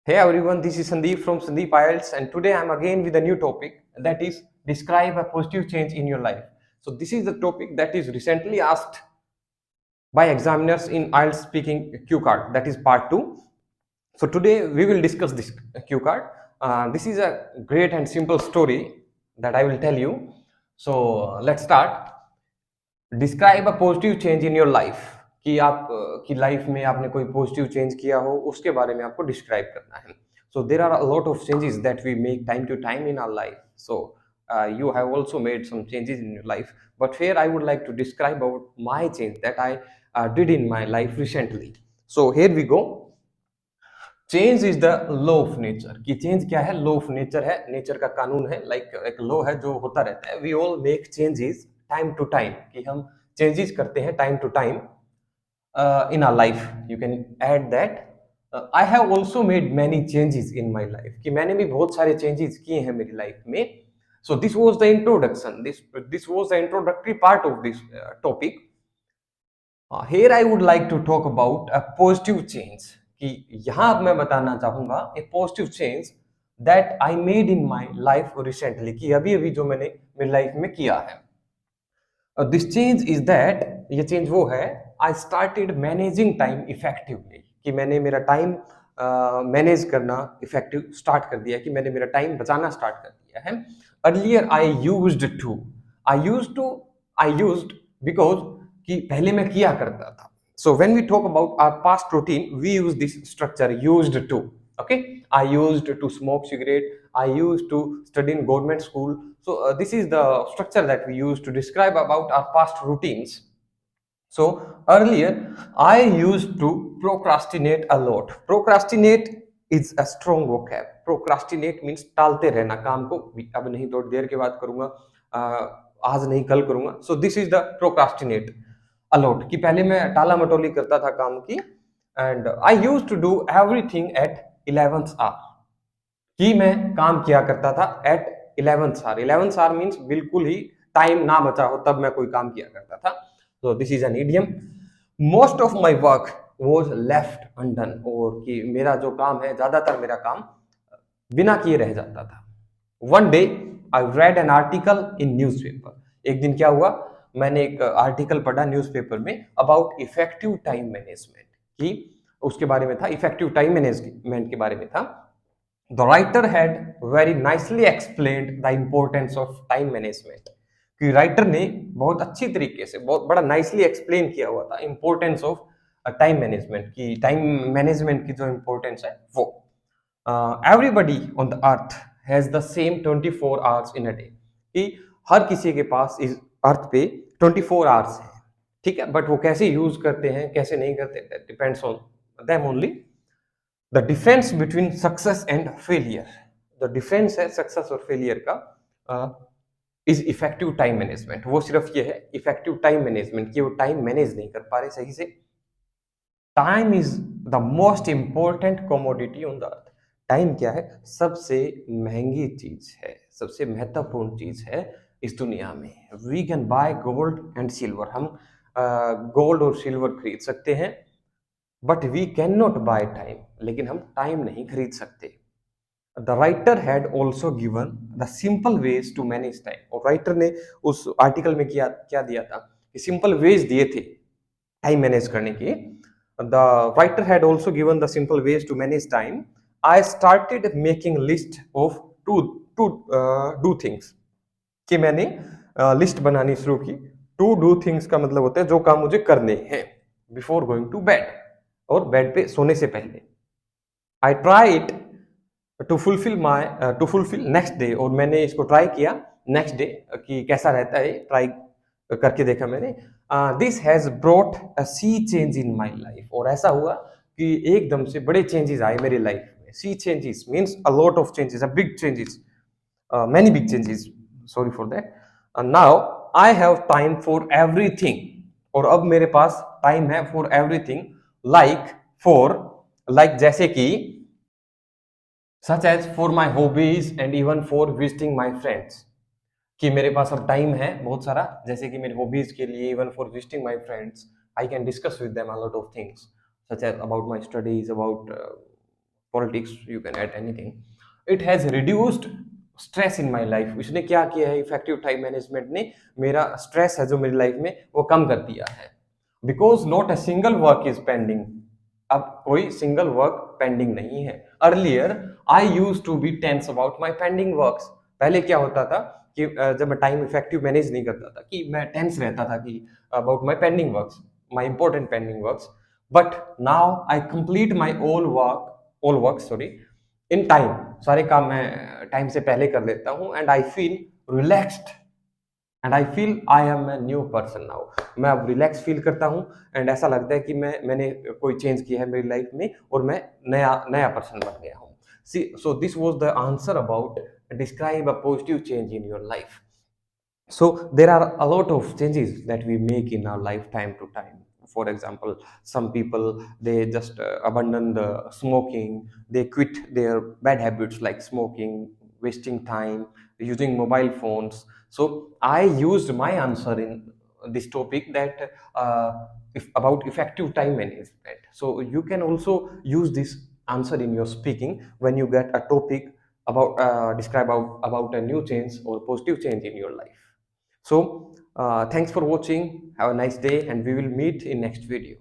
Hey everyone, this is Sandeep from Sandeep IELTS, and today I'm again with a new topic that is describe a positive change in your life. So this is the topic that is recently asked by examiners in IELTS speaking Q card. That is part 2. So today we will discuss this Q card. This is a great and simple story that I will tell you. So let's start. Describe a positive change in your life कि आप की life में आपने कोई positive change किया हो उसके बारे में आपको डिस्क्राइब करना है so there are a lot of changes that we make time to time in our life so you have also made some changes in your life, but here I would like to describe about my change that I did in my life recently. So here we go. Change is the law of nature कि change क्या है, law of nature है, nature का कानून है, like एक law है जो होता रहता है. We all make changes time to time कि हम चेंजेस करते हैं time to time in our life. You can add that I have also made many changes in my life कि मैंने भी बहुत सारे चेंजेस किए हैं मेरी लाइफ में. So this was the introduction, this was the introductory part of this topic. Here I would like to talk about a positive change कि यहाँ अब मैं बताना चाहूंगा a positive change that I made in my life recently कि अभी अभी जो मैंने मेरी लाइफ में किया है. This change is that ये चेंज वो है I started managing time effectively कि मैंने मेरा टाइम मैनेज करना इफेक्टिव स्टार्ट कर दिया कि मैंने मेरा टाइम बचाना स्टार्ट कर दिया है. अर्लियर आई यूज्ड बिकॉज कि पहले मैं किया करता था. So when we talk about our past routine we use this structure used to. Okay, I used to smoke cigarette, I used to study in government school. So this is the structure that we use to describe about our past routines. So earlier I used to procrastinate a lot. Procrastinate is a strong vocab. Procrastinate means टालते रहना काम को, अब नहीं थोड़ी देर के बाद करूंगा, आज नहीं कल करूंगा. So this is the procrastinate a lot कि पहले मैं टाला मटोली करता था काम की. And I used to do everything at 11th hour कि मैं काम किया करता था at 11th hour. 11th hour means बिल्कुल ही टाइम ना बचा हो तब मैं कोई काम किया करता था. So this is an idiom. Most of my work was left undone और कि मेरा जो काम है ज्यादातर मेरा काम बिना किए रह जाता था. One day I read an article in newspaper. एक दिन क्या हुआ, मैंने एक आर्टिकल पढ़ा न्यूज़पेपर में अबाउट इफेक्टिव टाइम मैनेजमेंट कि उसके बारे में था, इफेक्टिव टाइम मैनेजमेंट के बारे में था. The writer had very nicely explained the importance of time management कि राइटर ने बहुत अच्छी तरीके से बहुत बड़ा नाइसली एक्सप्लेन किया हुआ था इंपॉर्टेंस ऑफ टाइम मैनेजमेंट की, टाइम मैनेजमेंट की जो इंपॉर्टेंस है वो. Everybody on the earth has the same 24 hours in a day कि हर किसी के पास इस अर्थ पे 24 आवर्स है, ठीक है, बट वो कैसे यूज करते हैं कैसे नहीं करते that depends on them only. The difference between success and failure, the difference है सक्सेस और फेलियर का इज इफेक्टिव टाइम मैनेजमेंट. वो सिर्फ ये है इफेक्टिव टाइम मैनेजमेंट कि वो टाइम मैनेज नहीं कर पा रहे सही से. Time is the most important commodity on the earth. Time क्या है, सबसे महंगी चीज है, सबसे महत्वपूर्ण चीज है इस दुनिया में. We can buy gold and silver, हम गोल्ड और सिल्वर खरीद सकते हैं, but we can not buy time, लेकिन हम टाइम नहीं खरीद सकते. The writer had also given the simple ways to manage time. और राइटर ने उस आर्टिकल में क्या क्या दिया था कि सिंपल वेज दिए थे टाइम मैनेज करने के. The writer had also given the simple ways to manage time. I started making list of to to do things कि मैंने लिस्ट बनानी शुरू की. टू डू थिंग्स का मतलब होता है जो काम मुझे करने हैं बिफोर गोइंग टू बेड, और बेड पे सोने से पहले. I try it to fulfil next day, और मैंने इसको ट्राई किया नेक्स्ट डे कि कैसा रहता है, ट्राई करके देखा मैंने. This has brought a sea change in my life. और ऐसा हुआ कि एकदम से बड़े चेंजेस आए मेरी लाइफ में. See changes means a lot of changes, a big changes, many big changes, sorry for that. Now I have time for everything. और अब मेरे पास टाइम है फॉर एवरीथिंग, लाइक जैसे कि such as for my hobbies and even for visiting my friends कि मेरे पास अब टाइम है बहुत सारा, जैसे कि मेरी हॉबीज के लिए, even for visiting my friends. I can discuss with them a lot of things such as about my studies, about politics, you can add anything. It has reduced stress in my life. इसने क्या किया है, effective time management ने मेरा stress है जो मेरी life में वो कम कर दिया है. Because not a single work is pending. अब कोई सिंगल वर्क पेंडिंग नहीं है. Earlier I use to be tense about my pending works. पहले क्या होता था कि जब मैं टाइम इफेक्टिव मैनेज नहीं करता था कि मैं टेंस रहता था कि about my pending works, my important pending works. But now I complete my all work sorry in time. सारे काम मैं टाइम से पहले कर लेता हूँ and I feel relaxed and I feel I am a new person now. मैं अब रिलैक्स फील करता हूँ एंड ऐसा लगता है कि मैंने कोई चेंज किया है मेरी लाइफ में और मैं नया नया पर्सन बन गया हूँ. See, so this was the answer about describe a positive change in your life. So there are a lot of changes that we make in our life time to time. For example, some people, they just abandon the smoking, they quit their bad habits like smoking, wasting time, using mobile phones. So I used my answer in this topic that if about effective time management. So you can also use this answer in your speaking when you get a topic about describe about a new change or positive change in your life. So, thanks for watching. Have a nice day, and we will meet in next video.